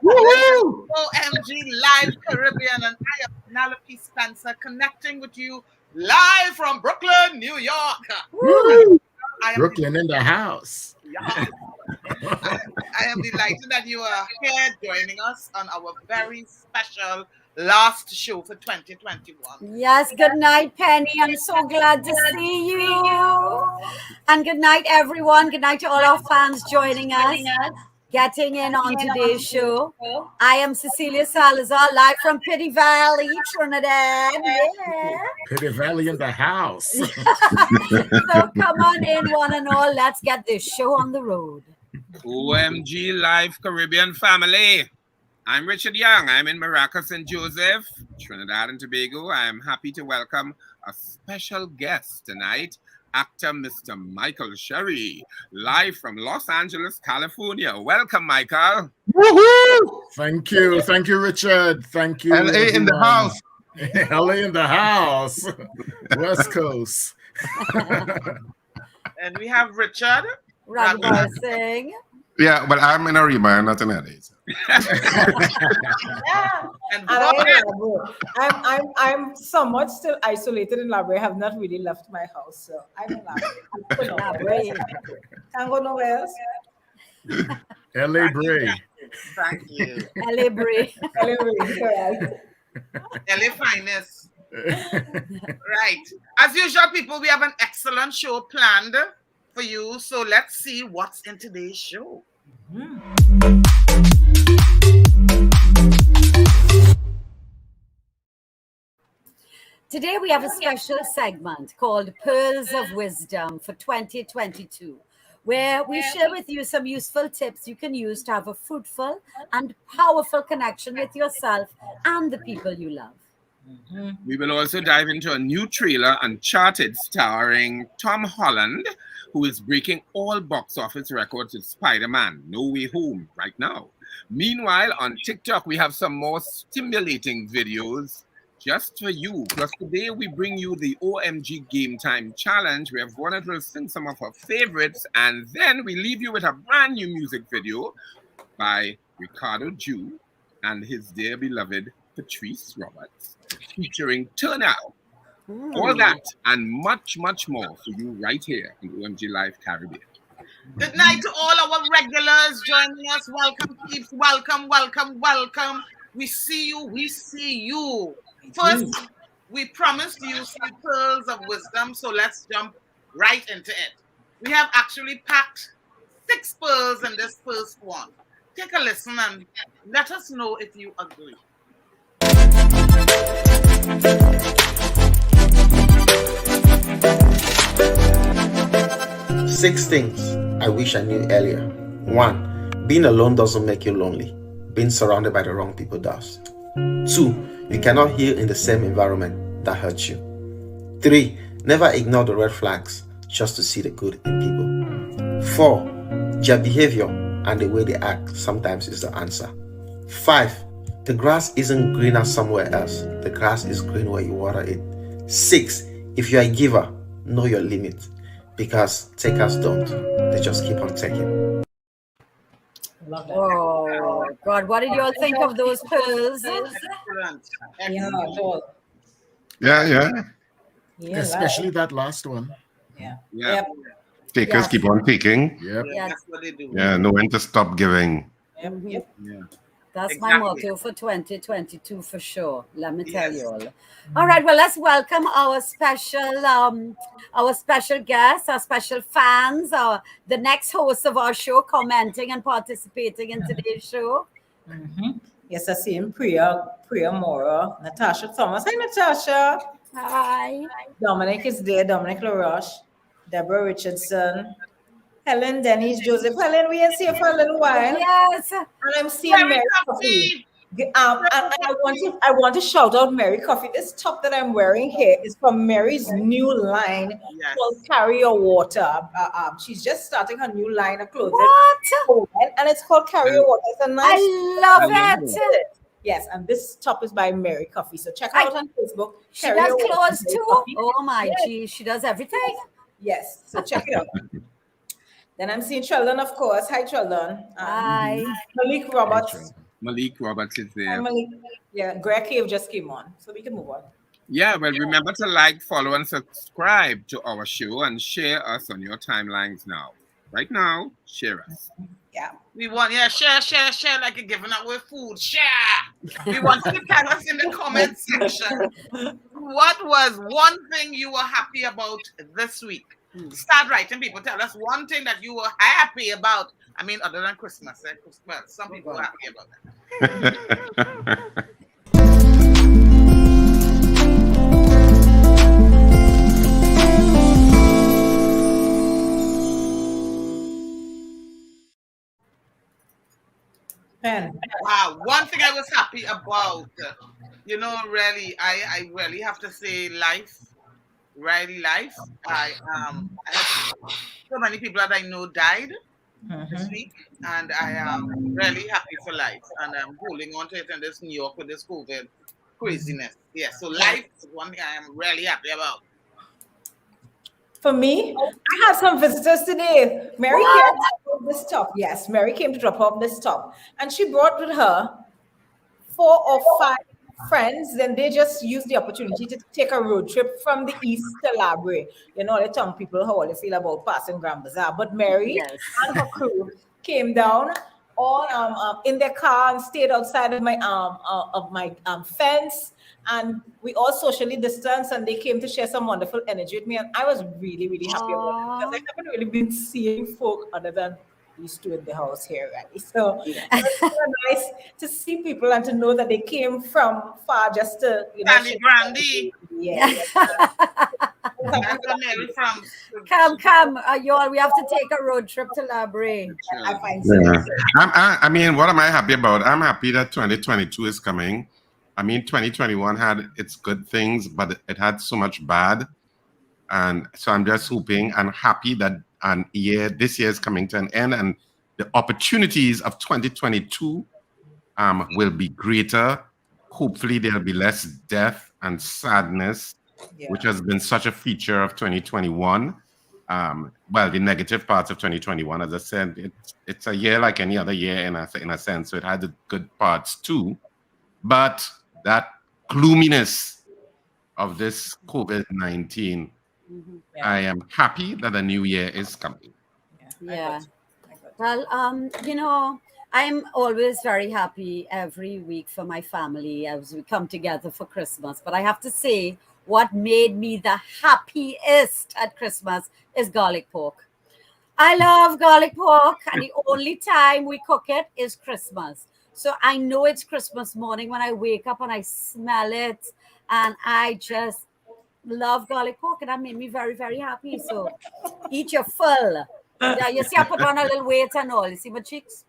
Woo-hoo! OMG Live Caribbean, and I am Penelope Spencer connecting with you live from Brooklyn, New York. Woo! I am Brooklyn in the house. I am delighted that you are here joining us on our very special last show for 2021. Yes, good night, Penny. I'm so glad to see you. And good night, everyone. Good night to all our fans joining us, getting in on today's show. I am Cecilia Salazar, live from Pity Valley, Trinidad. Yeah. Pity Valley in the house. So come on in, one and all. Let's get this show on the road. OMG Live Caribbean family. I'm Richard Young. I'm in Maracas and Joseph, Trinidad and Tobago. I'm happy to welcome a special guest tonight, actor Mr. Michael Sherry, live from Los Angeles, California. Welcome, Michael. Woohoo! Thank you. Thank you, Richard. Thank you. LA in the house. LA in the house. West Coast. And we have Richard. Raghubar Singh. Yeah, but I'm in Ariba, not in LA. And I'm somewhat still isolated in Labray. I have not really left my house, so I'm in Labray. Can't go nowhere else. LA Bray. thank you. LA Bray. LA finest. Right. As usual, people, we have an excellent show planned for you. So let's see what's in today's show. Today we have a special segment called Pearls of Wisdom for 2022, where we share with you some useful tips you can use to have a fruitful and powerful connection with yourself and the people you love. We will also dive into a new trailer, Uncharted, starring Tom Holland, who is breaking all box office records with Spider-Man No Way Home right now. Meanwhile, on TikTok, we have some more stimulating videos just for you. Plus, today we bring you the OMG Game Time Challenge, where Gwyneth will sing some of her favorites, and then we leave you with a brand new music video by Ricardo Jew and his dear beloved Patrice Roberts, featuring Turn Out. All that and much, much more for you right here in OMG Live Caribbean. Good night to all our regulars joining us. Welcome, peeps. Welcome, welcome, welcome. We see you. We see you. First, we promised you some pearls of wisdom, so let's jump right into it. We have actually packed 6 pearls in this first one. Take a listen and let us know if you agree. 6 things I wish I knew earlier. 1. Being alone doesn't make you lonely. Being surrounded by the wrong people does. 2. You cannot heal in the same environment that hurts you. 3. Never ignore the red flags just to see the good in people. 4. Their behavior and the way they act sometimes is the answer. 5. The grass isn't greener somewhere else. The grass is green where you water it. 6. If you're a giver, know your limit. Because takers don't. They just keep on taking. Oh, God. What did you all think of those pearls? Excellent. Yeah. Especially that last one. Yeah. Takers keep on taking. Yep. Yes. That's what they do. Yeah, know when to stop giving. Yeah. That's my Exactly. motto for 2022 for sure. Let me tell Yes. you all. All right, well, let's welcome our special guests, our special fans, the next host of our show, commenting and participating in today's show. Yes, I see him. Priya Mora, Natasha Thomas. Hi, Natasha. Hi. Dominic is there. Dominic LaRoche, Deborah Richardson, Helen Denise Joseph. Helen, we ain't see you for a little while. Yes. And I'm seeing Mary Mary Coffee. Coffee. And I want to shout out Mary Coffee. This top that I'm wearing here is from Mary's new line called Carry Your Water. She's just starting her new line of clothing. What? And it's called Carry Your Water. It's a nice. I love it. Yes, and this top is by Mary Coffee. So check her out on Facebook. She Carry does Your Water, clothes Mary too. Coffee. Oh my Yes. gee, she does everything. Yes, so check it out. Then I'm seeing Sheldon, of course. Hi, Sheldon. Hi. Malik Roberts. Malik Roberts is there. Yeah, Greg Cave just came on, so we can move on. Yeah, well, remember to like, follow, and subscribe to our show and share us on your timelines now. Right now, share us. Yeah. We want, share like you're giving away food. Share. We want you to tell us in the comment section what was one thing you were happy about this week. Start writing, people. Tell us one thing that you were happy about. I mean, other than Christmas. Well, some people are happy about that. Wow, one thing I was happy about, really, I really have to say life. Really, life. I so many people that I know died this week, and I am really happy for life, and I'm holding on to it in this New York with this COVID craziness. Yeah, so life is one thing I am really happy about. For me, I had some visitors today. Mary came to drop off this top. Yes, Mary came to drop off this top, and she brought with her 4 or 5 friends. Then they just used the opportunity to take a road trip from the east to Labre. You know, they tell people how they feel about passing Grand Bazaar. But Mary and her crew came down all in their car and stayed outside of my fence. And we all socially distanced, and they came to share some wonderful energy with me. And I was really, really happy about it, because I haven't really been seeing folk other than these two in the house here, right? So it was so nice to see people and to know that they came from far just to, Brandy. Yeah. Come, y'all. We have to take a road trip to Labre. I find so. Yeah. I mean, what am I happy about? I'm happy that 2022 is coming. I mean, 2021 had its good things, but it had so much bad. And so I'm just hoping and happy that this year is coming to an end, and the opportunities of 2022 will be greater. Hopefully there'll be less death and sadness, which has been such a feature of 2021. Well, the negative parts of 2021, as I said, it's a year like any other year in a sense. So it had the good parts too. But that gloominess of this COVID-19, I am happy that a new year is coming. Yeah. Well, I'm always very happy every week for my family as we come together for Christmas. But I have to say, what made me the happiest at Christmas is garlic pork. I love garlic pork, and the only time we cook it is Christmas. So I know it's Christmas morning when I wake up and I smell it, and I just love garlic pork, and that made me very, very happy. So eat your full. Yeah, you see, I put on a little weight and all. You see my cheeks?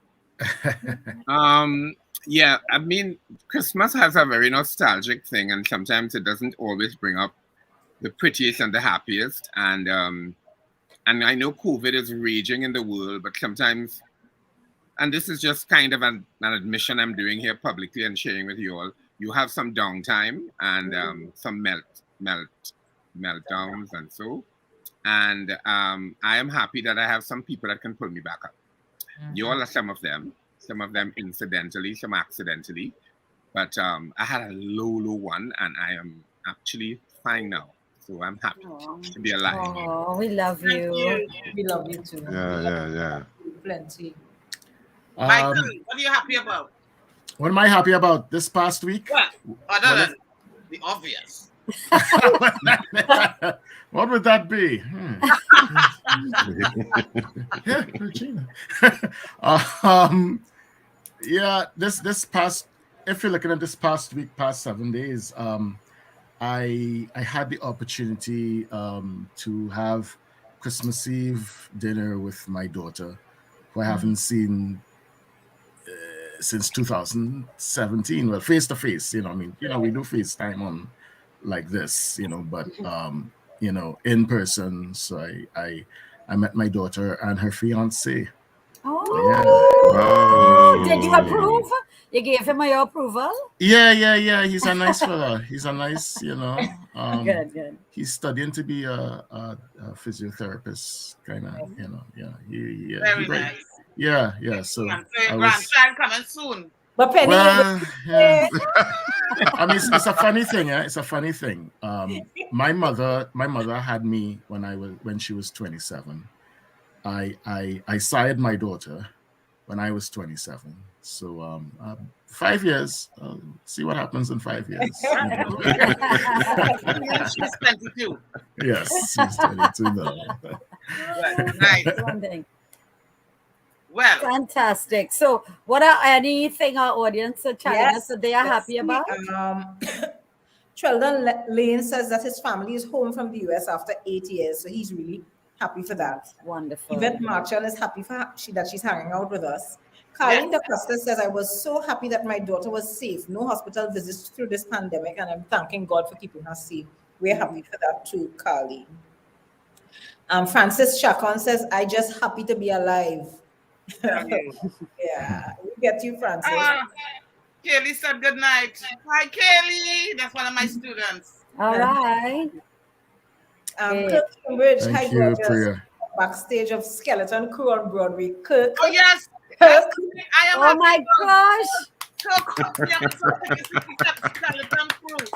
Yeah, I mean, Christmas has a very nostalgic thing, and sometimes it doesn't always bring up the prettiest and the happiest. And I know COVID is raging in the world, but sometimes, and this is just kind of an admission I'm doing here publicly and sharing with you all, you have some downtime and some meltdowns and so. And I am happy that I have some people that can pull me back up. You all are some of them incidentally, some accidentally. But I had a low one, and I am actually fine now. So I'm happy to be alive. Oh, we love you. We love you too. Yeah. Plenty. Michael, what are you happy about? What am I happy about this past week? Well, other than the obvious. What would that be? Yeah, Regina. This past, if you're looking at this past week, past 7 days, I had the opportunity to have Christmas Eve dinner with my daughter, who I haven't seen since 2017. Well, face to face, we do FaceTime on like this, but in person. So I met my daughter and her fiance. Oh, did you approve? You gave him your approval? Yeah. He's a nice fella. He's a nice, Good. He's studying to be a physiotherapist, kind of, Very nice. Yeah. So grandchild coming soon. But Penny, Well, yeah. I mean, it's a funny thing. Yeah? It's a funny thing. My mother had me when she was 27. I sired my daughter when I was 27. So 5 years. See what happens in 5 years. She's 22. Yes, she's 22 now. Nice. Well, Fantastic. So, what are anything our audience are telling us that they are happy about? Sheldon Lane says that his family is home from the US after 8 years, so he's really happy for that. Wonderful. Yvette Marchand is happy that she's hanging out with us. Carlene Da Costa says, I was so happy that my daughter was safe. No hospital visits through this pandemic, and I'm thanking God for keeping her safe. We're happy for that too, Carlene. Francis Chacon says, I just happy to be alive. Yeah, we get you, Francis. Kaylee said good night. Hi, Kaylee. That's one of my students. All right. Kirk Cambridge, hi, Thank you, gorgeous. Priya. Backstage of Skeleton Crew on Broadway. Kirk. Oh, yes. Kirk. I am Oh my gosh. Skeleton Crew.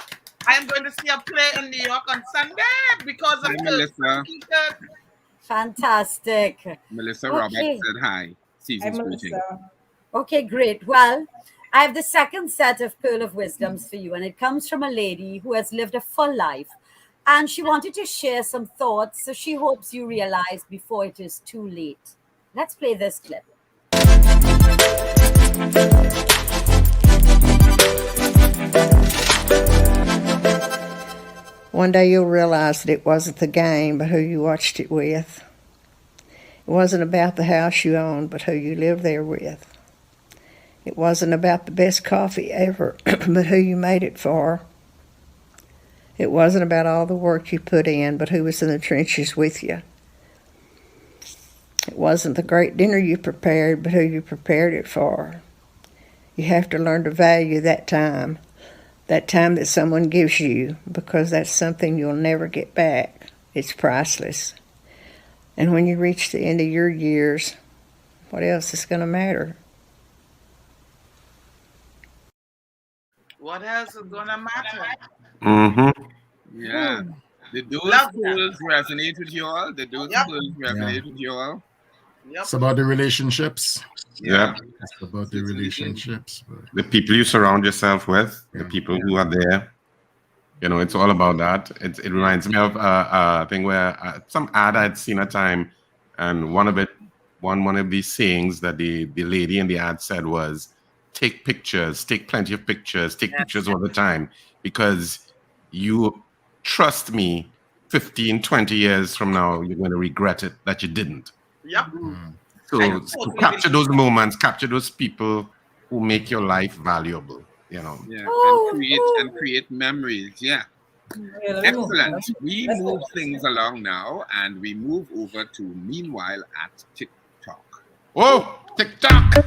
I am going to see a play in New York on Sunday because of Hi, Melissa. Fantastic. Melissa Okay. Roberts said hi. Hi, Season's greeting. Melissa. Okay, great. Well, I have the second set of Pearl of Wisdoms for you, and it comes from a lady who has lived a full life. And she wanted to share some thoughts, so she hopes you realize before it is too late. Let's play this clip. One day you'll realize that it wasn't the game, but who you watched it with. It wasn't about the house you owned, but who you lived there with. It wasn't about the best coffee ever, but who you made it for. It wasn't about all the work you put in, but who was in the trenches with you. It wasn't the great dinner you prepared, but who you prepared it for. You have to learn to value that time that someone gives you, because that's something you'll never get back. It's priceless. And when you reach the end of your years, what else is going to matter? What else is going to matter? Mm-hmm. Yeah. Did those Love schools resonate with you all? Did those schools resonate with you all? Yep. It's about the relationships. Yeah. It's about the relationships. The people you surround yourself with, the people who are there. You know, it's all about that. It reminds me of a thing where some ad I'd seen a time, and one of these sayings that the lady in the ad said was, take pictures, take plenty of pictures, take pictures all the time, because you trust me, 15, 20 years from now, you're going to regret it that you didn't. Yep. So capture those moments, capture those people who make your life valuable, you know. Yeah, and create memories. Yeah. Excellent. We move things along now, and we move over to Meanwhile at TikTok. Whoa, TikTok!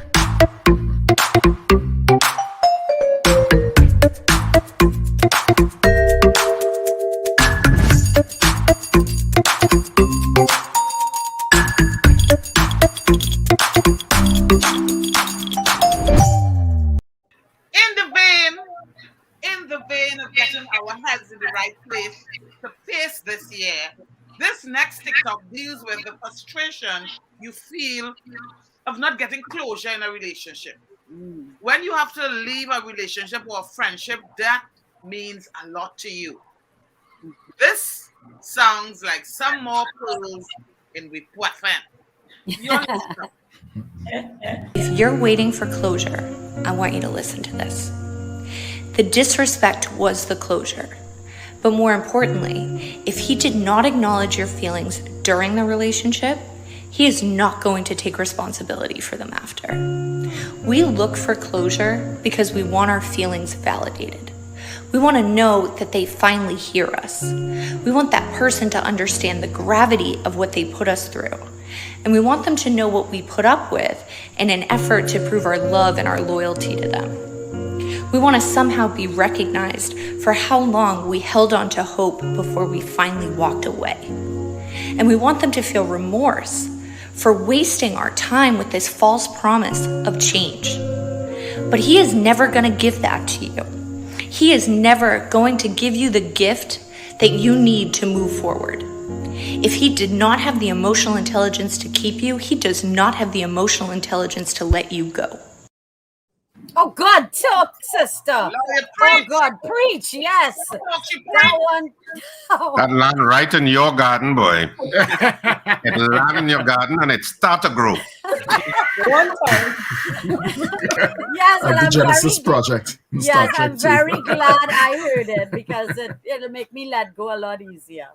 In the vein of getting our heads in the right place to face this year, this next TikTok deals with the frustration you feel of not getting closure in a relationship. When you have to leave a relationship or a friendship, that means a lot to you. This sounds like some more pearls in we poifin. If you're waiting for closure, I want you to listen to this. The disrespect was the closure. But more importantly, if he did not acknowledge your feelings during the relationship, he is not going to take responsibility for them after. We look for closure because we want our feelings validated. We want to know that they finally hear us. We want that person to understand the gravity of what they put us through. And we want them to know what we put up with in an effort to prove our love and our loyalty to them. We want to somehow be recognized for how long we held on to hope before we finally walked away. And we want them to feel remorse for wasting our time with this false promise of change. But he is never going to give that to you. He is never going to give you the gift that you need to move forward. If he did not have the emotional intelligence to keep you, he does not have the emotional intelligence to let you go. Oh God, talk, sister. Oh God, preach, yes. That one. Oh. That land right in your garden, boy. It land in your garden and it start to grow. One time. Yes, and the I'm Genesis very, Project. yes, I'm very glad I heard it because it'll make me let go a lot easier.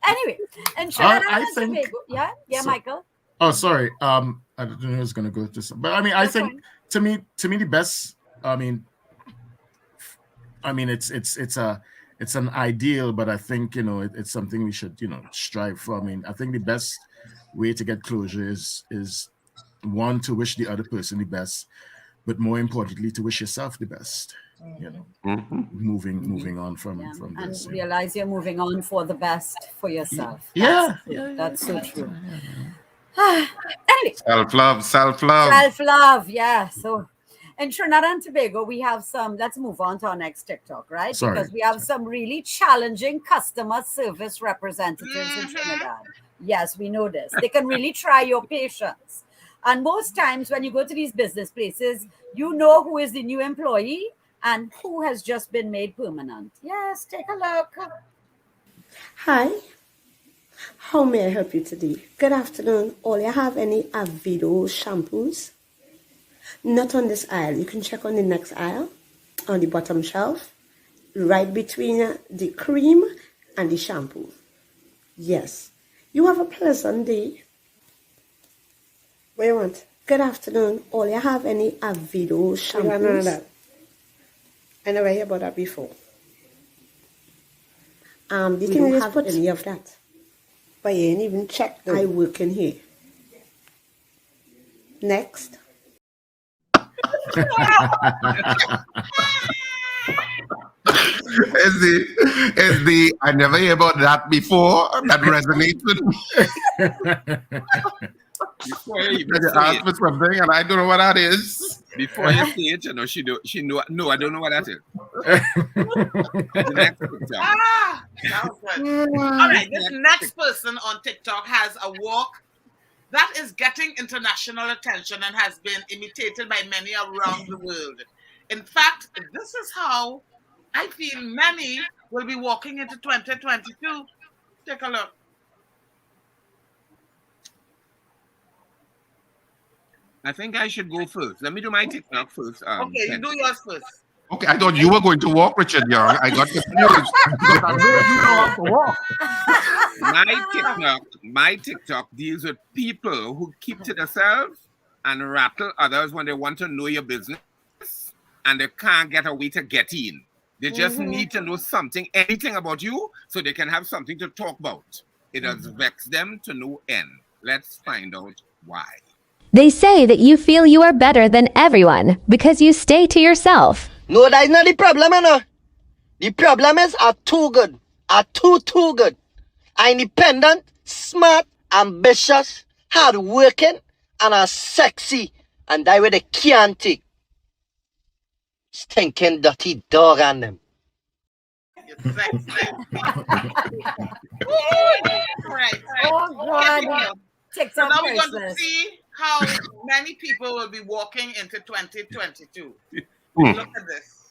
Anyway, and Trinidad I and think- Tobago. Yeah, so- Michael. Oh, sorry. I don't know who's gonna go to this, but I mean, I That's think fine. to me the best. I mean, it's an ideal, but I think it's something we should strive for. I mean, I think the best way to get closure is one, to wish the other person the best, but more importantly, to wish yourself the best. Moving on from And this. realize you're moving on for the best for yourself. Yeah, That's so true. Anyway, Self-love. self-love, yeah. So in Trinidad and Tobago, we have some, let's move on to our next TikTok, right? Sorry. Because we have some really challenging customer service representatives in Trinidad. Yes, we know this. They can really try your patience. And most times when you go to these business places, you know who is the new employee and who has just been made permanent. Yes, take a look. Hi, how may I help you today? Good afternoon. All you have any Avido shampoos? Not on this aisle. You can check on the next aisle, on the bottom shelf, right between the cream and the shampoo. Yes. You have a pleasant day. What do you want? Good afternoon. All you have any Avido shampoos? I never heard about that before. The thing is, put any of that. But you ain't even checked. I work in here. Next. Is the I never hear about that before that resonates with me. Before you You ask for something and I don't know what that is. Before you say it, she know. No, I don't know what that is. The next picture. That was good. All right, this next person on TikTok has a walk that is getting international attention and has been imitated by many around the world. In fact, this is how I feel many will be walking into 2022. Take a look. I think I should go first. Let me do my TikTok first. Okay, you do yours first. Okay, I thought you were going to walk, Richard Young. I got confused. Because I know you know how to walk. My TikTok deals with people who keep to themselves and rattle others when they want to know your business and they can't get a way to get in. They just need to know something, anything about you, so they can have something to talk about. It has vexed them to no end. Let's find out why. They say that you feel you are better than everyone because you stay to yourself. No, that's not the problem, you know. The problem is are too good. Are too good. Are independent, smart, ambitious, hardworking, and are sexy. And that way they can't take. Stinking dirty dog on them. Right. Oh God. So TikTok now we're going to priceless. see how many people will be walking into 2022. Look at this.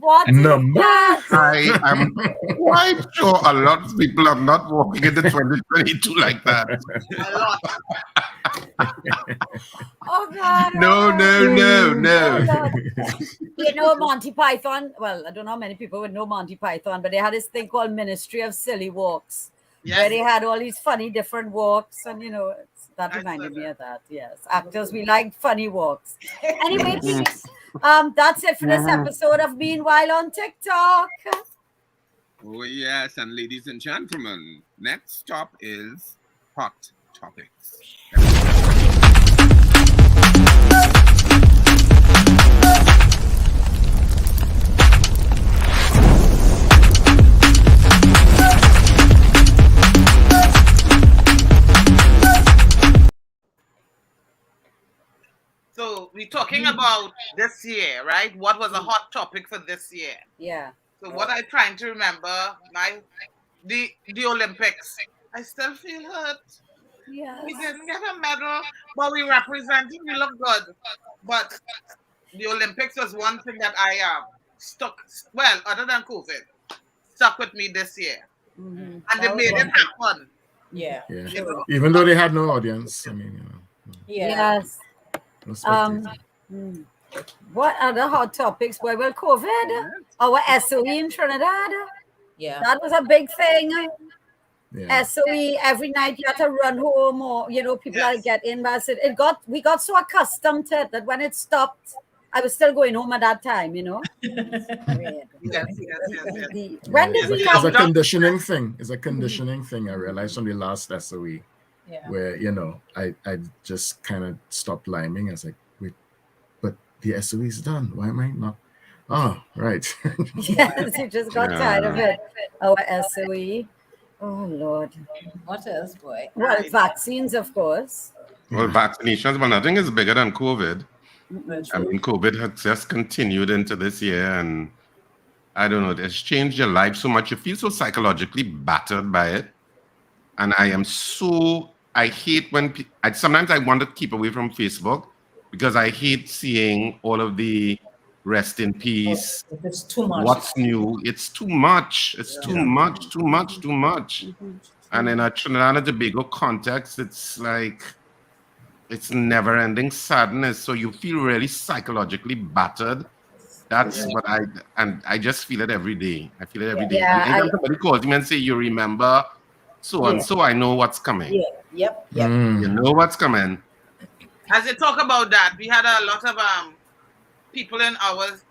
What? Number. I am quite sure a lot of people are not walking into 2022 like that. A lot. Oh God. No. You know Monty Python? Well, I don't know how many people would know Monty Python, but they had this thing called Ministry of Silly Walks. Yes. Where they had all these funny different walks, and that reminded me of that. Yes, actors, we like funny walks. Anyway, peeps, that's it for this episode of Meanwhile on TikTok. Oh, yes. And ladies and gentlemen, next stop is Hot Topics. talking about this year, right? What was a hot topic for this year? Yeah. So what I'm trying to remember, the Olympics. I still feel hurt. Yes. We didn't get a medal, but we represented. We look good. But the Olympics was one thing that I stuck. Well, other than COVID, stuck with me this year, Mhm. and they made it happen. Yeah. Yeah. You know? Even though they had no audience, I mean, Yeah. Yes. no spectators. What other hot topics? Well, COVID, our SOE in Trinidad. Yeah. That was a big thing. Yeah. SOE, every night you had to run home, or people had to get in. But we got so accustomed to it that when it stopped, I was still going home at that time. Yes. When did we It's a conditioning thing. It's a conditioning thing. I realized from the last SOE, where I just kind of stopped liming. I was like, wait, but the SOE is done. Why am I not? Oh, right. Yes, you just got tired of it. Our SOE. Oh Lord. What else, boy? Well, vaccines, of course. Well, vaccinations, but nothing is bigger than COVID. I mean, COVID has just continued into this year, and I don't know, it's changed your life so much. You feel so psychologically battered by it. And I hate when sometimes I want to keep away from Facebook because I hate seeing all of the rest in peace. It's too much. What's new? It's too much. It's too much, too much, too much. And in a Trinidad and Tobago context, it's like, it's never-ending sadness. So you feel really psychologically battered. That's what I just feel it every day. I feel it every day. Yeah, and somebody calls me and say, you remember so and so, I know what's coming. Yep. You know what's coming. As you talk about that, we had a lot of people in ours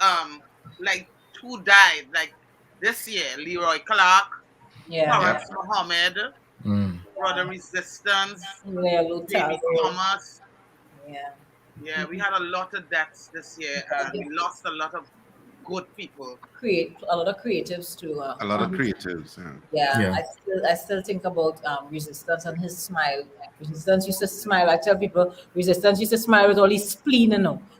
like who died like this year. Leroy Clark, Torrance Muhammad, Brother Resistance, David Thomas. Yeah, we had a lot of deaths this year, and we lost a lot of good people. A lot of creatives too. A lot of creatives. Yeah. I still think about Resistance and his smile. Resistance used to smile. I tell people, Resistance used to smile with all his spleen,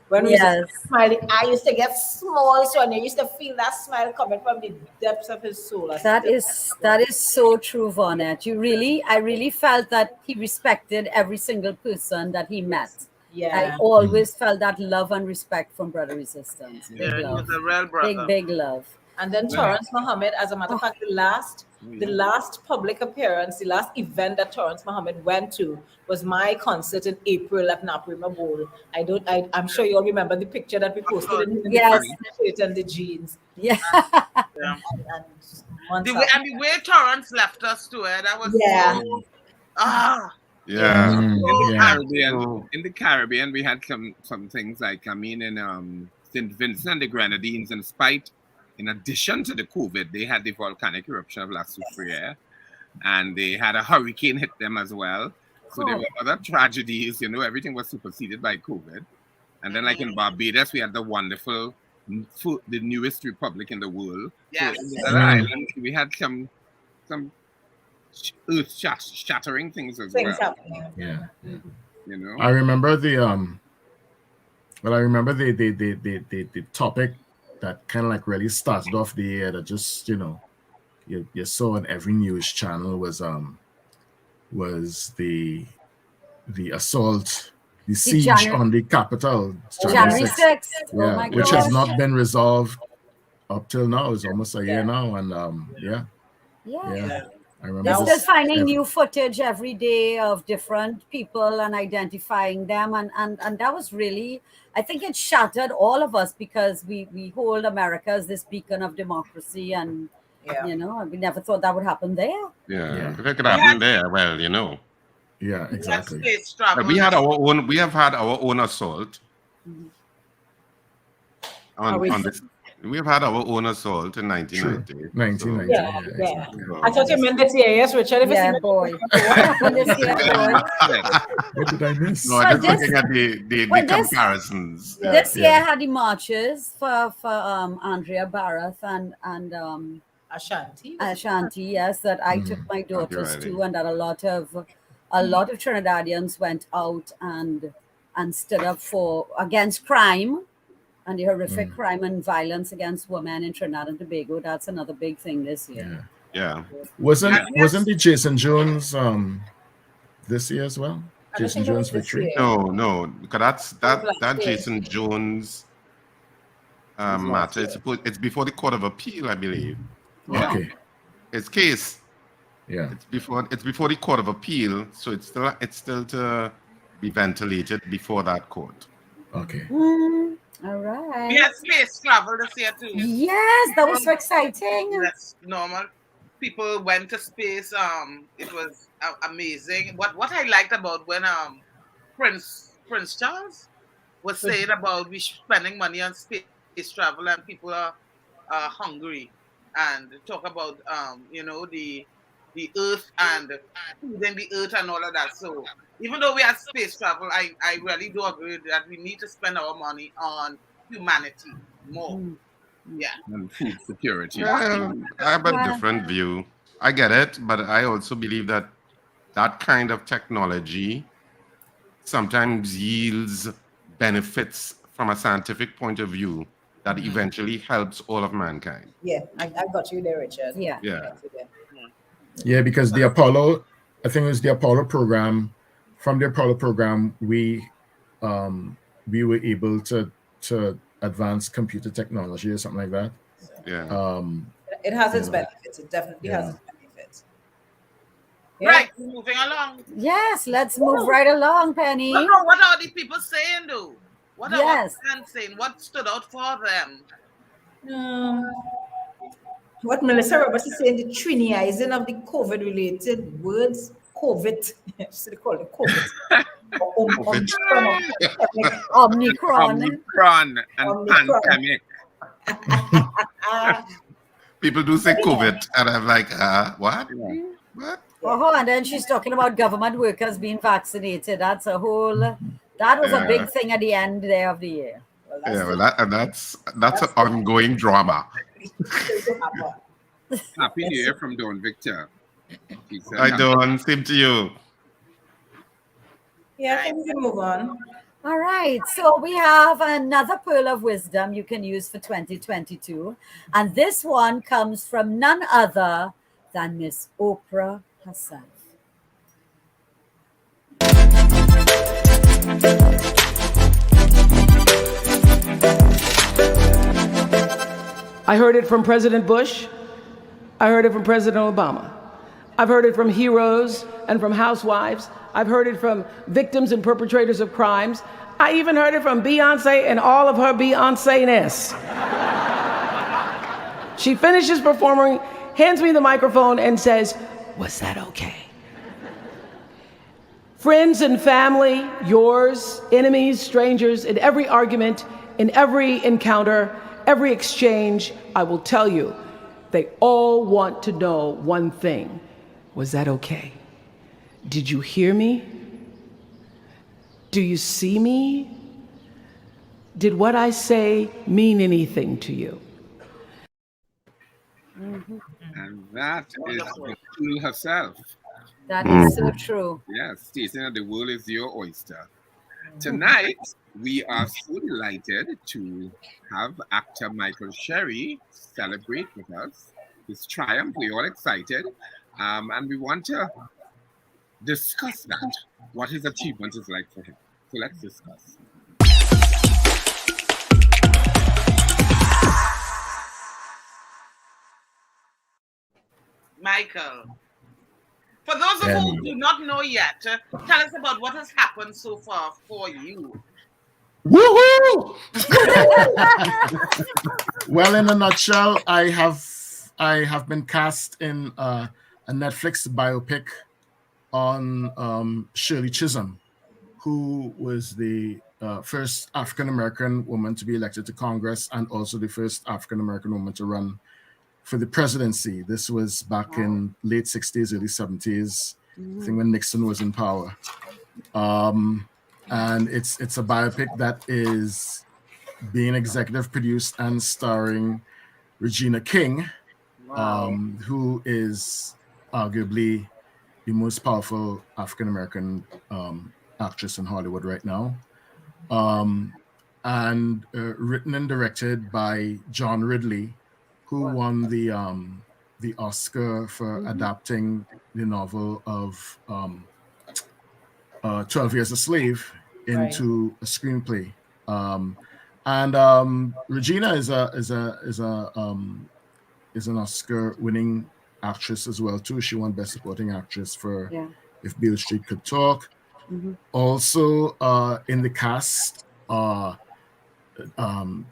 When Resistance smiling, I used to get small, so I used to feel that smile coming from the depths of his soul. That is so true, Vonette. I really felt that he respected every single person that he met. Yeah. I always felt that love and respect from Brother Resistance. Big He love. was a real brother. Big love. And then Torrance Muhammad, as a matter of fact, the last public appearance, the last event that Torrance Muhammad went to was my concert in April at Naprima Bowl. I'm sure you all remember the picture that we posted in the shirt and the jeans. Yeah. And the way Torrance left us too, that was Caribbean. In the Caribbean, we had some things like, in St. Vincent and the Grenadines, in spite, in addition to the COVID, they had the volcanic eruption of La Soufrière, and they had a hurricane hit them as well. So there were other tragedies, everything was superseded by COVID. And then, like in Barbados, we had the wonderful, the newest republic in the world. Yes. So in the other islands, we had some earth-shattering things as well. Happening. Yeah. I remember the topic that kind of like really started off the year that just you saw on every news channel was the assault, the siege on the capital, January 6th. Yeah, which has not been resolved up till now. It's almost a year now, and I remember they're still finding new footage every day of different people and identifying them, and that was really, I think it shattered all of us because we hold America as this beacon of democracy, and we never thought that would happen there. If it could happen there, well, Yeah, exactly. But we have had our own assault on this. We've had our own assault in 1990. 1990. Yeah. I thought you meant the CAS, Richard. Boy. What happened this year, boy? What did I miss? No, I'm just looking at the comparisons. This year had the marches for Andrea Barrath and Ashanti. Yes, that I took my daughters to, and that a lot of Trinidadians went out and and stood up against crime and the horrific crime and violence against women in Trinidad and Tobago. That's another big thing this year. Yeah. Wasn't the Jason Jones this year as well? Jason Jones victory? No, because that Jason Jones matter. It's before the Court of Appeal, I believe. Okay. It's case. Yeah. It's before the Court of Appeal, so it's still to be ventilated before that court. Okay. All right. We had space travel this year too. Yes, that was so exciting. That's normal. People went to space. It was amazing. What I liked about when Prince Charles was saying about we spending money on space travel and people are hungry, and talk about the earth and then the earth and all of that. So even though we have space travel, I really do agree that we need to spend our money on humanity more. Yeah. And food security. Well, I have a different view. I get it, but I also believe that kind of technology sometimes yields benefits from a scientific point of view that eventually helps all of mankind. Yeah, I got you there, Richard. Yeah. Yeah, because the Apollo, I think it was the Apollo program. From the Apollo program, we were able to advance computer technology or something like that. Yeah. It has its benefits. It definitely has its benefits. Yeah. Right, moving along. Yes, let's move right along, Penny. What are the people saying, though? What are our fans saying? What stood out for them? What Melissa Roberts is saying, the Trinizing of the COVID-related words, COVID. They call it COVID. Omicron and pandemic. People do say COVID, and I'm like, what? What? Oh, and then she's talking about government workers being vaccinated. That's a whole. That was a big thing at the end there of the year. That's an ongoing drama. Happy New Year from Don Victor. I don't. Same to you. Yeah, I think we can move on. All right. So we have another pearl of wisdom you can use for 2022. And this one comes from none other than Miss Oprah herself. I heard it from President Bush. I heard it from President Obama. I've heard it from heroes and from housewives. I've heard it from victims and perpetrators of crimes. I even heard it from Beyonce and all of her Beyonce-ness. She finishes performing, hands me the microphone and says, "Was that okay?" Friends and family, yours, enemies, strangers, in every argument, in every encounter, every exchange, I will tell you, they all want to know one thing. Was that okay? Did you hear me? Do you see me? Did what I say mean anything to you? And that is the queen herself. That is so true. Yes, stating that the world is your oyster. Tonight, we are so delighted to have actor Michael Sherry celebrate with us his triumph. We're all excited. And we want to discuss that, what his achievement is like for him. So let's discuss. Michael, for those of you who do not know yet, tell us about what has happened so far for you. Woohoo! Well, in a nutshell, I have been cast in a Netflix biopic on Shirley Chisholm, who was the first African-American woman to be elected to Congress and also the first African-American woman to run for the presidency. This was back in late 60s, early 70s, I think when Nixon was in power. And it's a biopic that is being executive produced and starring Regina King, who is arguably the most powerful African-American actress in Hollywood right now. and written and directed by John Ridley, who won the Oscar for adapting the novel of 12 Years a Slave into a screenplay. And Regina is an Oscar-winning actress as well too. She won Best Supporting Actress for If Beale Street Could Talk. Also in the cast,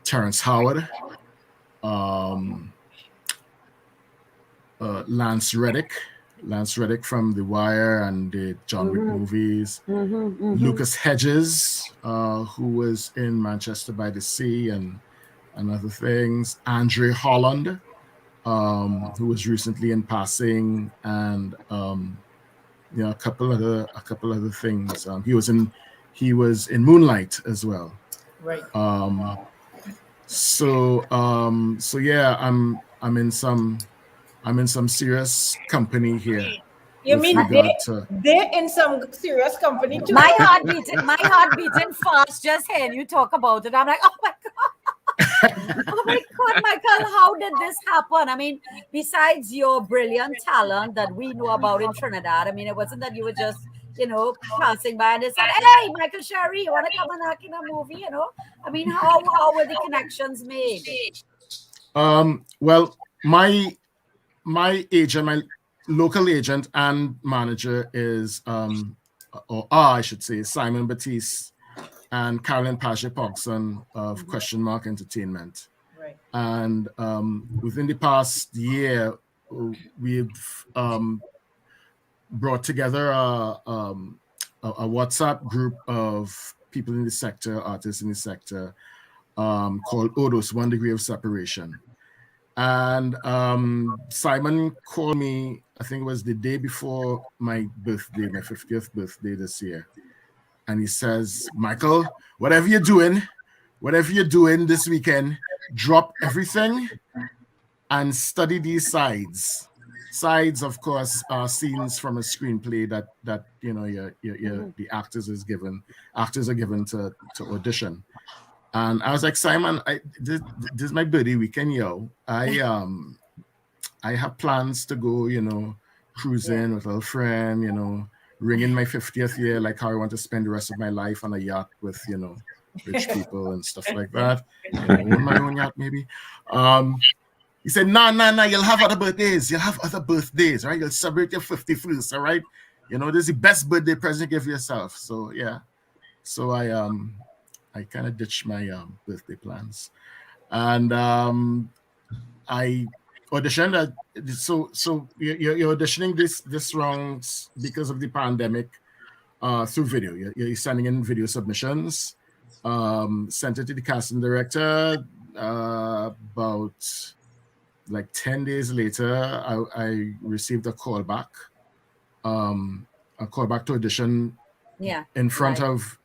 Terrence Howard, Lance Reddick from The Wire and the John Wick movies. Lucas Hedges, who was in Manchester by the Sea and other things. Andre Holland, who was recently in Passing, and a couple other things. He was in Moonlight as well. Right. So yeah, I'm in some serious company here. You mean they're in some serious company too? My heart beating fast just hearing you talk about it. I'm like, oh my God. Oh my God, Michael, how did this happen? I mean, besides your brilliant talent that we know about in Trinidad, I mean, it wasn't that you were just, passing by and they said, hey, Michael Sherry, you want to come and act in a movie, I mean, how were the connections made? Well, my agent, my local agent and manager is, I should say, Simon Batiste and Carolyn Paget-Pogson of Question Mark Entertainment. Right. And within the past year, we've brought together a WhatsApp group of people in the sector, artists in the sector, called Odos, 1 Degree of Separation. And Simon called me, I think it was the day before my birthday, my 50th birthday this year. And he says, Michael, whatever you're doing this weekend, drop everything and study these sides. Sides, of course, are scenes from a screenplay that the actors are given to audition. And I was like, Simon, this is my birthday weekend, yo. I have plans to go, cruising with a friend, ringing my 50th year, like how I want to spend the rest of my life on a yacht with, rich people and stuff like that. Own my own yacht, maybe. He said, no, you'll have other birthdays. Right? You'll celebrate your 51st, all right? This is the best birthday present you give yourself. So, yeah. So I kind of ditched my birthday plans. And I auditioned. So you're auditioning this round because of the pandemic through video. You're sending in video submissions. Sent it to the casting director. About like 10 days later, I received a call back. A call back to audition. Yeah. In front of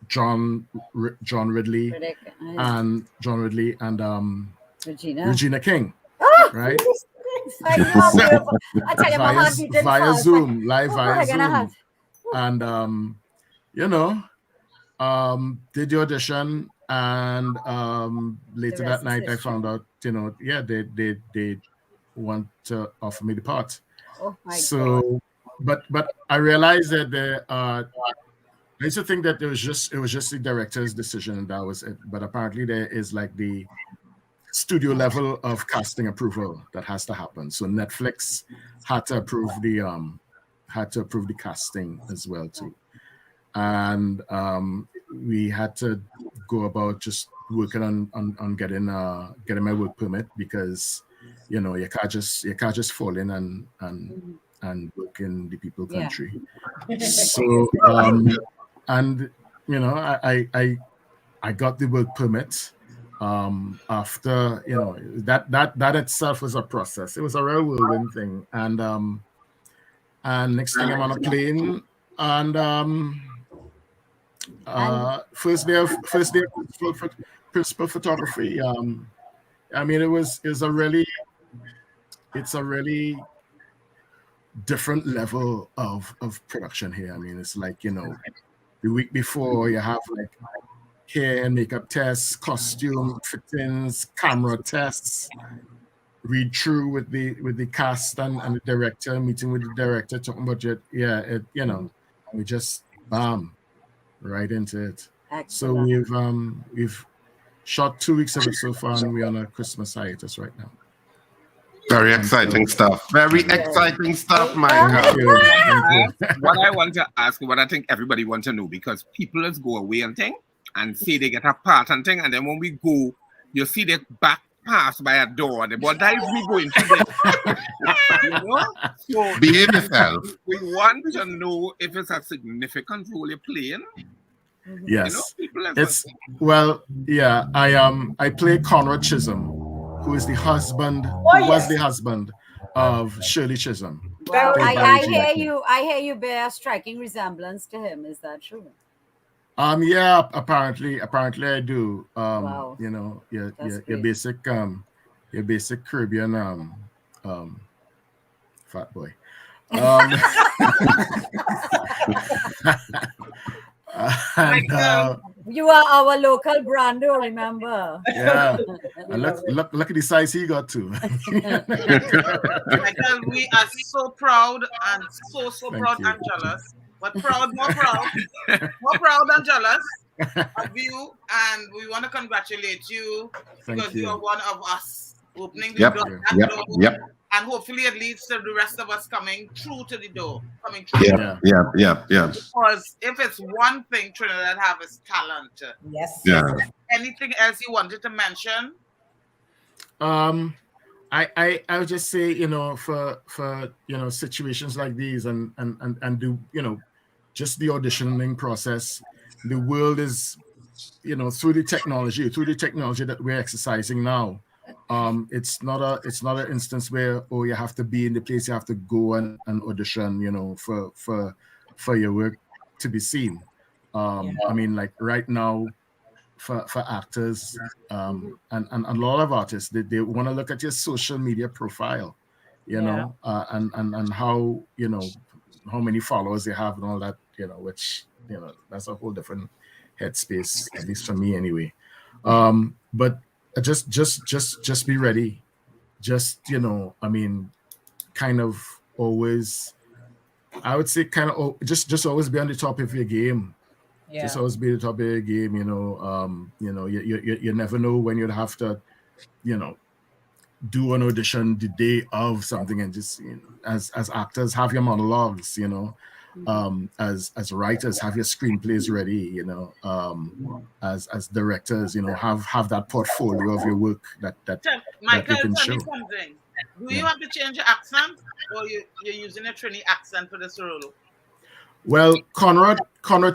John Ridley and Regina King, right? Via Zoom, live via Zoom, and did the audition, and later that night I found out, they want to offer me the part. Oh my God. But I realized that I used to think that it was just the director's decision and that was it. But apparently there is like the studio level of casting approval that has to happen. So Netflix had to approve the casting as well too. And we had to go about just working on getting my work permit, because you can't just fall in and work in the people country. Yeah. So and I got the work permit after that itself was a process. It was a real whirlwind thing, and next thing I'm on a plane, and first day of principal photography. I mean, it's a really different level of production here. I mean, it's like the week before you have like hair and makeup tests, costume fittings, camera tests, read through with the cast and the director, meeting with the director, talking about it. Yeah, we just bam right into it. Excellent. So we've shot 2 weeks of it so far, and we're on a Christmas hiatus right now. Very exciting stuff. Very exciting stuff, Michael. Thank you. What I want to ask, what I think everybody wants to know, because people just go away and thing and say they get a part and thing, and then when we go, you see they back pass by a door. The boy dive we go into the you know? So behave yourself. We want to know if it's a significant role you're playing. Yes. I play Conrad Chisholm, who is the husband, was the husband of Shirley Chisholm. Well, I hear you bear a striking resemblance to him. Is that true? Yeah, apparently I do. Wow. You know, your basic Caribbean fat boy. And, you are our local Brando, remember? Yeah, and look at the size he got too. Michael, we are so proud and so proud and jealous. But more proud and jealous of you, and we want to congratulate you because you are one of us opening the door. And hopefully it leads to the rest of us coming through to the door. Yeah. Because if it's one thing Trinidad have is talent. Yes. Yeah. Anything else you wanted to mention? I would just say, for situations like these and do, just the auditioning process, the world is, through the technology that we're exercising now. It's not an instance where you have to be in the place, you have to go and audition, for your work to be seen. I mean, like right now, for actors and a lot of artists, they want to look at your social media profile, and how how many followers they have and all that, which that's a whole different headspace, at least for me anyway. But just be ready. Just I mean, kind of always, I would say, just always be on the top of your game. Yeah. Just always be at the top of your game. You never know when you'd have to, do an audition the day of something, and just as actors have your monologues. As writers have your screenplays ready. As directors, have that portfolio of your work that Michael, you can tell show. me something. Do you have to change your accent, or you're using a Trini accent for this role? Well, Conrad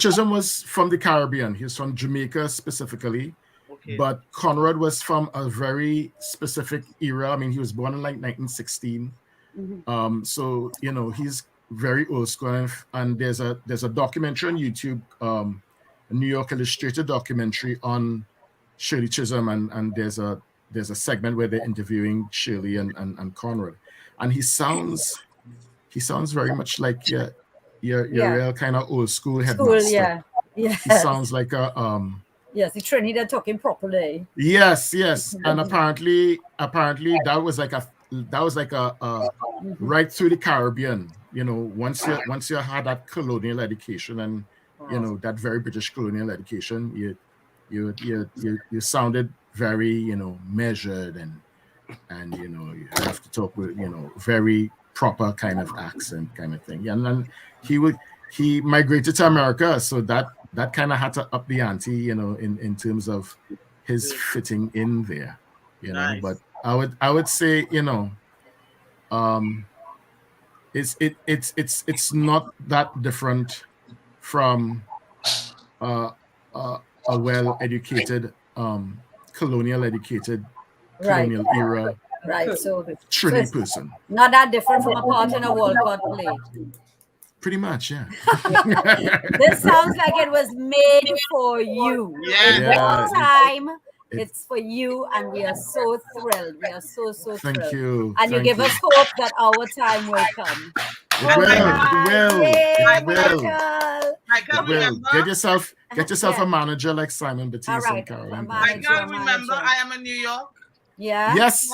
Chisholm was from the Caribbean. He's from Jamaica specifically. Okay. But Conrad was from a very specific era. I mean, he was born in like 1916. Mm-hmm. So he's very old school, and there's a documentary on YouTube, a New York Illustrated documentary on Shirley Chisholm, and there's a segment where they're interviewing Shirley and Conrad, and he sounds very much like your real kind of old school headmaster. Yeah. He sounds like a Yes, the Trinidad talking properly. Yes, and apparently that was like a right through the Caribbean. Once you had that colonial education and that very British colonial education, you sounded very measured and you have to talk with very proper kind of accent kind of thing. And then he migrated to America, so that kind of had to up the ante, in terms of his fitting in there, Nice. But I would say, it's not that different from a well-educated, colonial era Right. So Trini person. not that different from a part in a Walcott play. Pretty much, yeah. This sounds like it was made for you. Yeah. All time. It's for you, and we are so thrilled. We are so thrilled. Thank you. And you give us hope that our time will come. It will. Michael, remember? Get yourself a manager like Simon Batiste. All right, and Michael, remember, I am in New York. Yeah. Yes.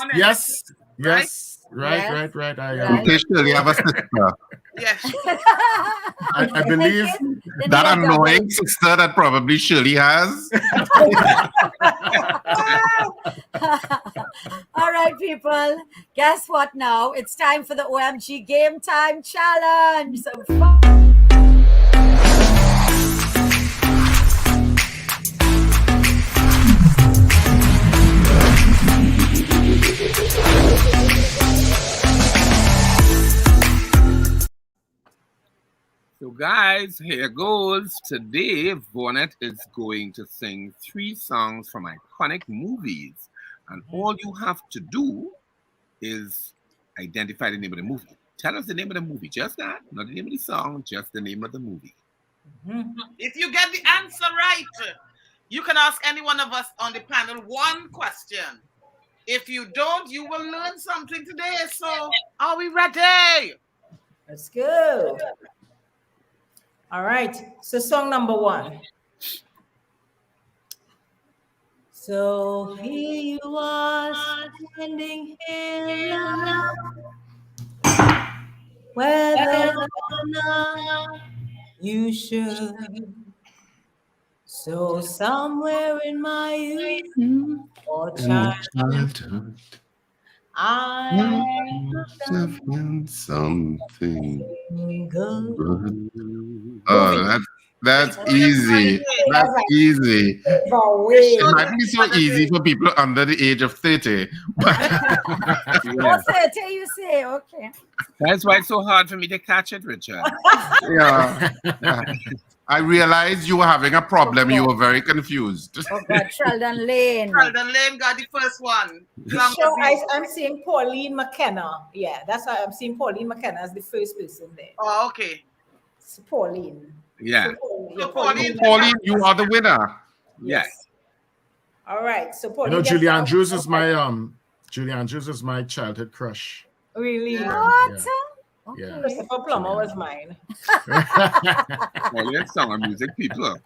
Right. I am. Okay, Shirley, have a sister. Yes. I believe that annoying sister that probably Shirley has. All right, people. Guess what now? It's time for the OMG Game Time Challenge. Some fun. So guys, here goes. Today, Vonnet is going to sing 3 songs from iconic movies. And all you have to do is identify the name of the movie. Tell us the name of the movie. Just that. Not the name of the song, just the name of the movie. If you get the answer right, you can ask any one of us on the panel one question. If you don't, you will learn something today. So, are we ready? Let's go. All right. So song number 1. So here you are standing here now, whether or not you should. So somewhere in my youth or childhood, I have done something good. Oh, that's easy. That's easy. It might be so easy for people under the age of 30. Oh, 30, you say, okay. That's why it's so hard for me to catch it, Richard. Yeah. I realized you were having a problem. You were very confused. Oh God, Sheldon Lane. Sheldon Lane got the first one. So I'm seeing Pauline McKenna. Yeah, that's why I'm seeing Pauline McKenna as the first person there. Oh, okay. It's Pauline. Yeah. So Pauline, you are the winner. Yes. All right. So Pauline. You know, Julie Andrews is my childhood crush. Really? What? Yeah. Christopher Plummer was mine. Pauline song and music people.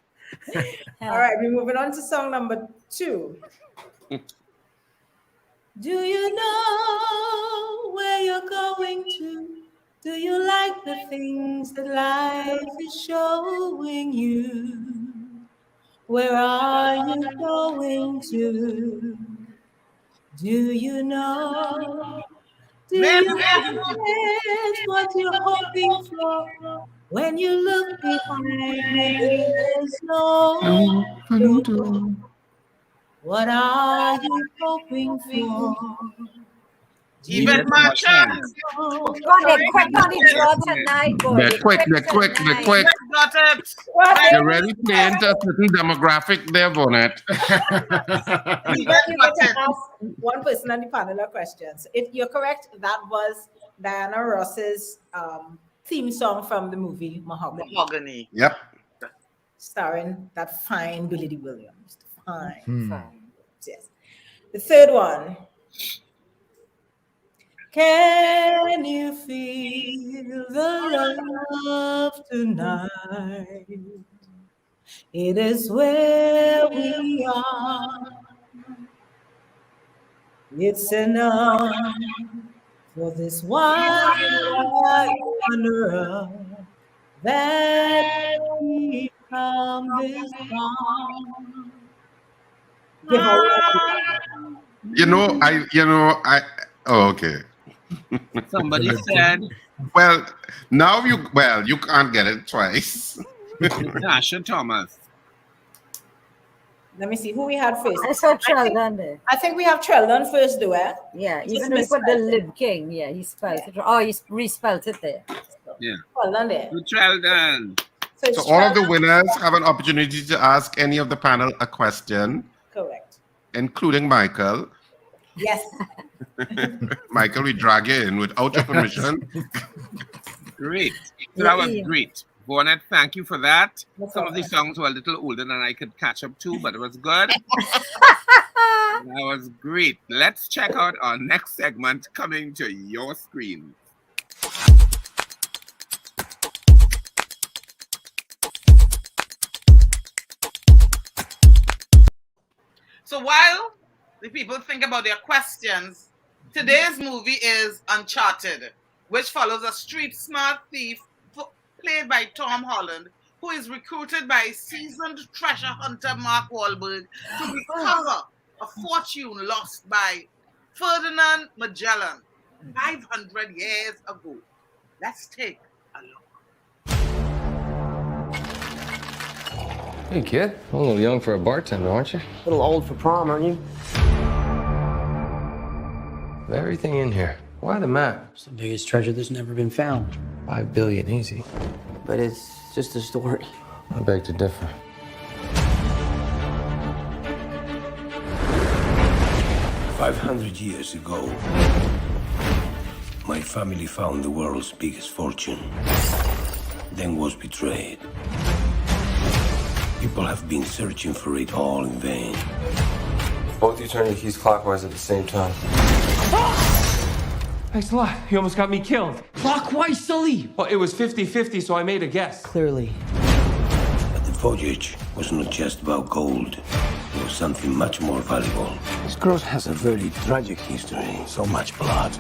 All right, we're moving on to song number 2. Do you know where you're going to? Do you like the things that life is showing you? Where are you going to? Do you know? Do you get what you're hoping for? When you look behind, there's no door. What are you hoping for? Even my chance. God, they're quick on the draw tonight, boy. They're quick. Got it. You're really playing to a certain demographic there, Vonnet. You get to ask one person on the panel a question. So if you're correct, that was Diana Ross's theme song from the movie Mahogany. Yep. Starring that fine Billy D. Williams. Fine. Yes. The third one. Can you feel the love tonight? It is where we are. It's enough for this wild wanderer that we come this far. Oh, okay. Somebody said. Well, you can't get it twice. Tasha Thomas. Let me see who we had first. I saw Sheldon there. I think we have Sheldon first, do it? Yeah, even though he put the Lib King. Yeah, he spelled it. Oh, he respelled it there. So. Yeah. Sheldon there. Sheldon. So all of the winners have an opportunity to ask any of the panel a question. Correct. Including Michael. Yes. Michael, we drag you in without your permission. Great. So that was great. Vonnet, thank you for that. Some of the problem. songs were a little older than I could catch up to, but it was good. That was great. Let's check out our next segment coming to your screen. So while the people think about their questions, today's movie is Uncharted, which follows a street smart thief played by Tom Holland, who is recruited by seasoned treasure hunter Mark Wahlberg to recover a fortune lost by Ferdinand Magellan 500 years ago. Let's take a look. Hey, kid. A little young for a bartender, aren't you? A little old for prom, aren't you? Everything in here. Why the map? It's the biggest treasure that's never been found. 5 billion, easy. But it's just a story. I beg to differ. $500 ago, my family found the world's biggest fortune, then was betrayed. People have been searching for it all in vain. Both you turn your keys clockwise at the same time. Thanks a lot. You almost got me killed. Clockwise, Sully! Well, it was 50-50, so I made a guess. Clearly. But the voyage was not just about gold. It was something much more valuable. This cross has a very tragic history. So much blood.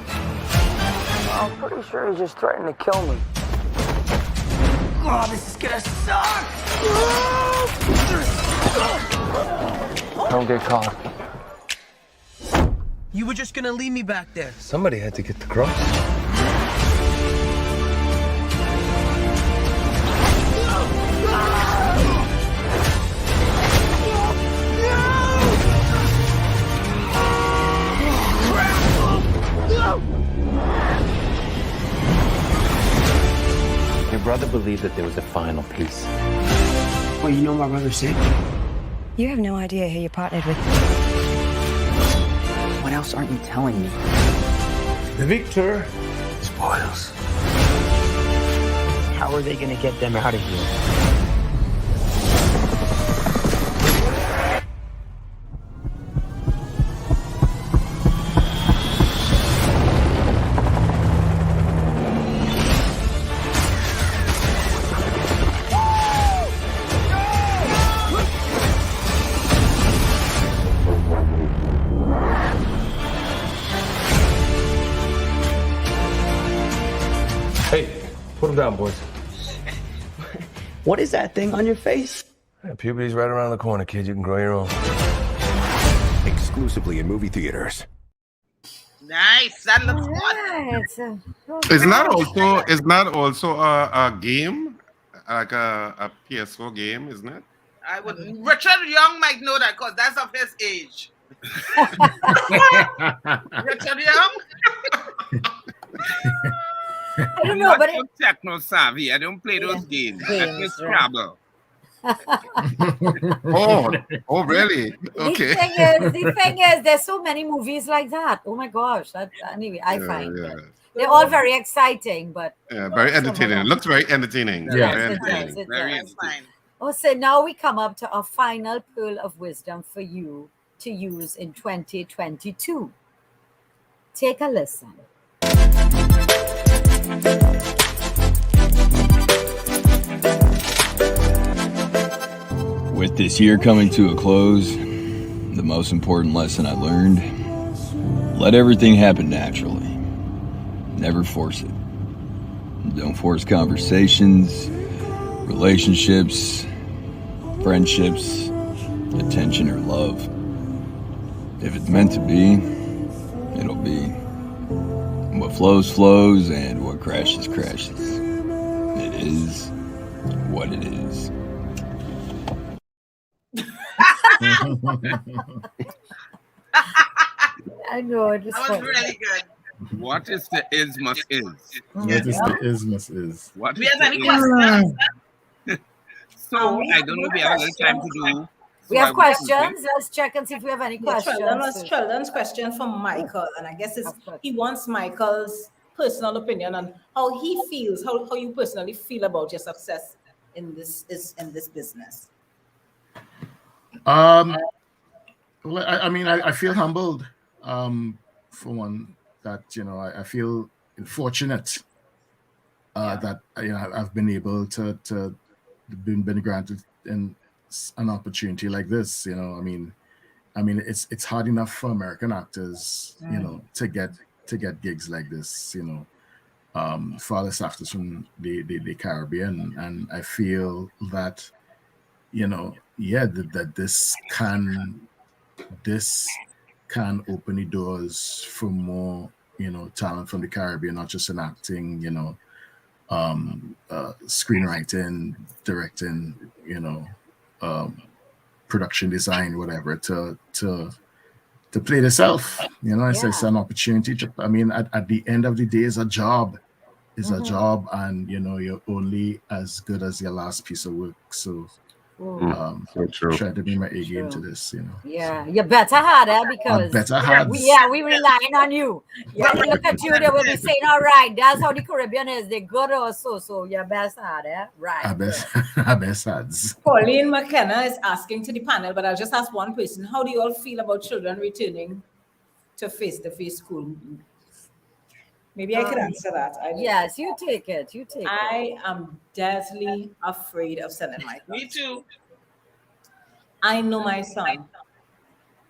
I'm pretty sure he just threatened to kill me. Oh, this is gonna suck! Don't get caught. You were just gonna leave me back there. Somebody had to get the cross. Your brother believed that there was a final piece. Well, you know my brother said? You have no idea who you partnered with. What else aren't you telling me? The victor spoils. How are they gonna get them out of here? Hey, put them down, boys. What is that thing on your face? Yeah, puberty's right around the corner, kid. You can grow your own. Exclusively in movie theaters. Nice. That looks good. Isn't that also a game? Like a PS4 game, isn't it? I would. Richard Young might know that because that's of his age. Richard Young. I don't know, but I'm techno savvy. I don't play those games. That's just trouble. Oh, really? Okay. The thing is, there's so many movies like that. Oh my gosh! Anyway, I find they're all very exciting, but very entertaining. It looks very entertaining. Yes, it does. Oh, so now we come up to our final pearl of wisdom for you to use in 2022. Take a listen. With this year coming to a close, the most important lesson I learned: let everything happen naturally. Never force it. Don't force conversations, relationships, friendships, attention, or love. If it's meant to be, it'll be. What flows, flows, and what crashes, crashes. It is what it is. I know. That was really good. What is the is must is? What is the is must is? What We is have the any is? questions? So I don't know if we have a little time to do. We have questions. Let's check and see if we have any questions. Sheldon's question from Michael, and I guess he wants Michael's personal opinion on how he feels, how you personally feel about your success in this business. Well, I mean, I feel humbled. For one, that I feel fortunate that I've been able to been granted an opportunity like this. I mean, I mean, it's hard enough for American actors, you know, to get gigs like this, you know, farthest actors from the Caribbean, and I feel that, you know, yeah, that this can open the doors for more, you know, talent from the Caribbean, not just in acting, you know, screenwriting, directing, you know, production design, whatever, to play itself. You know, it's an opportunity to, I mean, at the end of the day, it's a job. It's a job, and you know, you're only as good as your last piece of work. So so true. Try to be my A game to this, you know. Yeah, you better hard, because we relying on you. When they look at you, they will be saying, all right, that's how the Caribbean is. They're good also, so your best hard, right? I best ads. Pauline McKenna is asking to the panel, but I'll just ask one question. How do you all feel about children returning to face-to-face school? Maybe I could answer that. Yes, you take it. I am deathly afraid of sending my son. Me too. I know my son.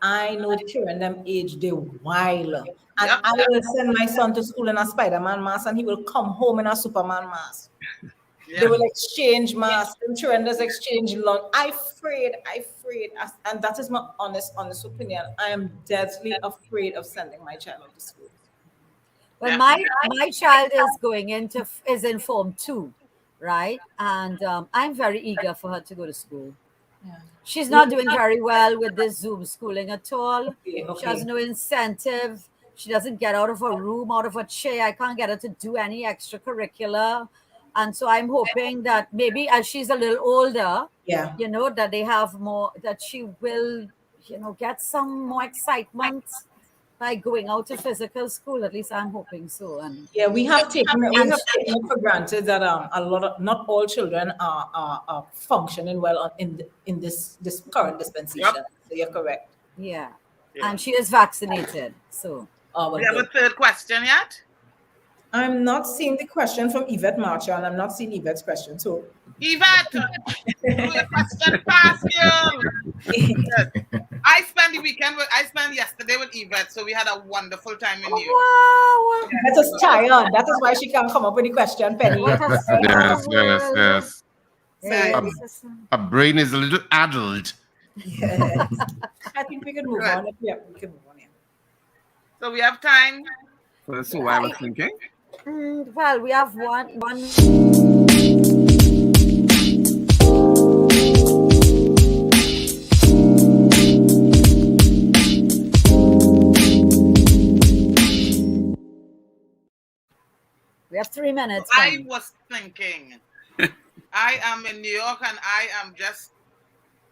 I know the children them age they while. And I will send my son to school in a Spider-Man mask, and he will come home in a Superman mask. They will exchange masks. The children does exchange lunch. I'm afraid. And that is my honest opinion. I am deathly afraid of sending my child to school. Well, my child is in Form 2, right? And I'm very eager for her to go to school. Yeah. She's not doing very well with this Zoom schooling at all. She has no incentive. She doesn't get out of her room, out of her chair. I can't get her to do any extracurricular. And so I'm hoping that maybe as she's a little older, you know, that they have more, that she will, you know, get some more excitement by going out to physical school. At least I'm hoping so. And yeah, we have taken it for granted that not all children are functioning well in this current dispensation. So you're correct. Yeah. And she is vaccinated. So we have a third question yet? I'm not seeing the question from Yvette Marshall, and I'm not seeing Yvette's question. So Yvette, do your question fast, I spent yesterday with Yvette, so we had a wonderful time in New York. Wow. That is tired. That is why she can't come up with the question, Penny. Yes. Her brain is a little addled. Yes. I think we can move on. Yeah, we can move on. Yeah. So we have time. That's what I was thinking. Well, we have one. We have 3 minutes. I was thinking, I am in New York and I am just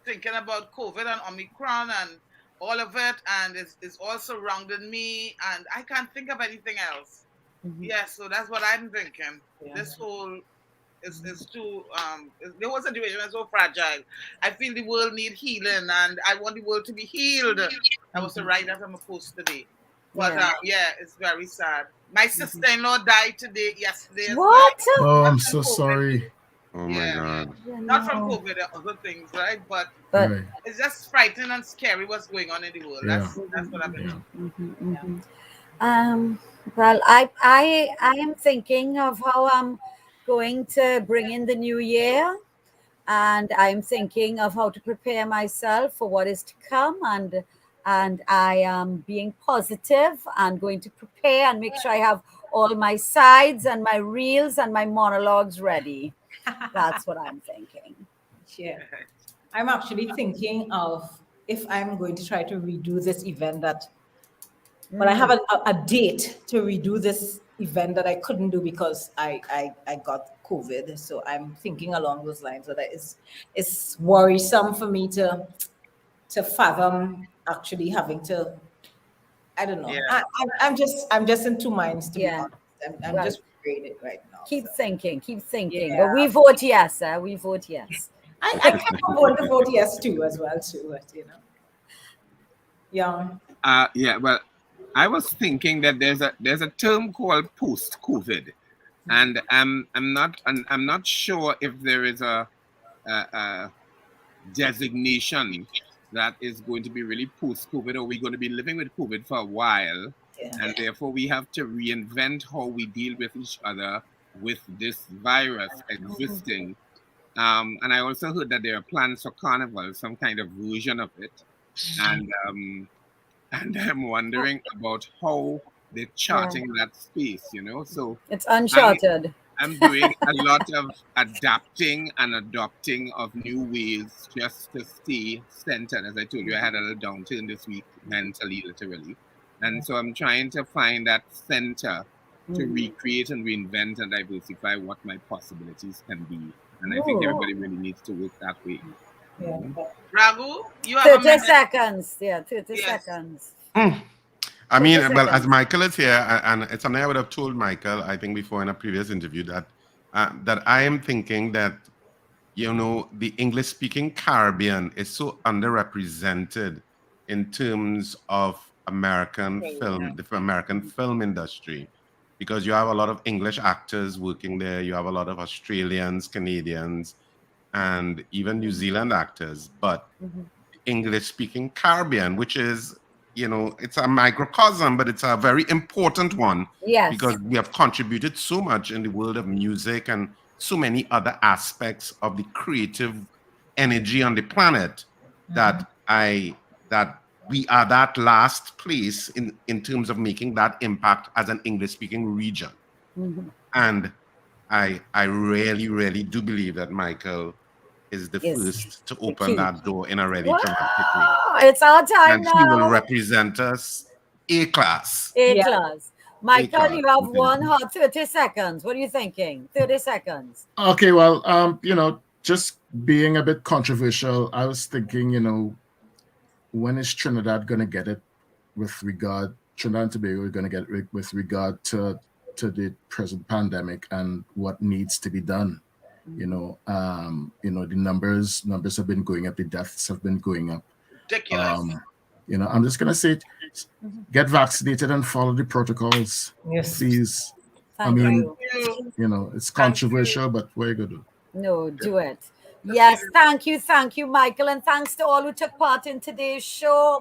thinking about COVID and Omicron and all of it, and it's all surrounding me, and I can't think of anything else. So that's what I'm thinking. This whole is too the whole situation is so fragile. I feel the world needs healing, and I want the world to be healed. I was to write that on a post today. But it's very sad. My sister-in-law died yesterday. What? Oh, I'm so sorry. Oh my God. Not from COVID, there are other things, right? But it's just frightening and scary what's going on in the world. That's what I've been Well, I am thinking of how I'm going to bring in the new year, and I'm thinking of how to prepare myself for what is to come, and I am being positive and going to prepare and make sure I have all my sides and my reels and my monologues ready. That's what I'm thinking. Yeah. I'm actually thinking of if I'm going to try to redo this event but I have a date to redo this event that I couldn't do because I got COVID. So I'm thinking along those lines. So that it's worrisome for me to fathom actually having to. I don't know. Yeah. I'm just in two minds to be honest. I'm just afraid right now. Keep thinking. Yeah. But we vote yes. We vote yes. I kind of want to vote yes too, as well too. But, you know. Yeah. Well, I was thinking that there's a term called post-COVID, and I'm not sure if there is a designation that is going to be really post-COVID, or we're going to be living with COVID for a while. And therefore, we have to reinvent how we deal with each other with this virus existing. And I also heard that there are plans for Carnival, some kind of version of it. And I'm wondering about how they're charting that space, you know? So it's uncharted. I'm doing a lot of adapting and adopting of new ways just to stay centered. As I told you, I had a little downturn this week, mentally, literally. And so I'm trying to find that center to recreate and reinvent and diversify what my possibilities can be. And I think everybody really needs to work that way. Raghu, you have 30 seconds. Yeah, 30 seconds. I mean, well, as Michael is here, and it's something I would have told Michael, I think before in a previous interview, that that I am thinking that, you know, the English-speaking Caribbean is so underrepresented in terms of American film, the American film industry, because you have a lot of English actors working there, you have a lot of Australians, Canadians, and even New Zealand actors, but English-speaking Caribbean, which is, you know, it's a microcosm, but it's a very important one. Yes. Because we have contributed so much in the world of music and so many other aspects of the creative energy on the planet that we are that last place in terms of making that impact as an English-speaking region. And I really, really do believe that Michael is the first to open that door in a really dramatic way. It's our time and now. he will represent us A-class. A-class. Michael, A-class. you have one hot 30 seconds. What are you thinking? 30 seconds. Okay, well, you know, just being a bit controversial, I was thinking, you know, when is Trinidad going to get it with regard, Trinidad and Tobago are going to get it with regard to the present pandemic and what needs to be done. You know, the numbers have been going up, the deaths have been going up. Ridiculous. You know, I'm just gonna say, get vaccinated and follow the protocols. Yes, please. Thank you. You know, it's controversial, but what are you gonna do? No, do it. Yes, thank you, Michael, and thanks to all who took part in today's show.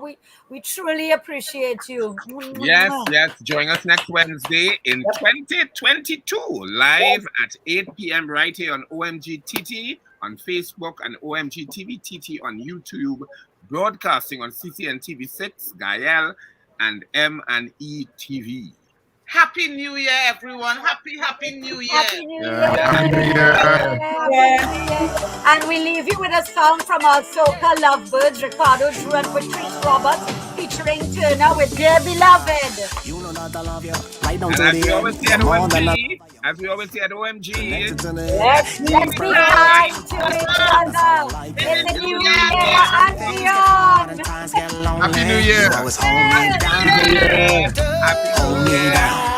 We truly appreciate you. Yes. Join us next Wednesday in 2022, live at 8 p.m. right here on OMG TT on Facebook and OMG TV TT on YouTube, broadcasting on CCN TV6, Gael, and M&E TV. Happy New Year, everyone. Happy New Year. Happy New Year. And we leave you with a song from our Soca Lovebirds, Ricardo Drew and Patrice Roberts, featuring Turner with Dear Beloved. You know that I love you. Right down And to as the we end. always say at OMG, Let's be kind to each other in the new year and beyond. Happy New Year. Happy New Year. Happy New Year.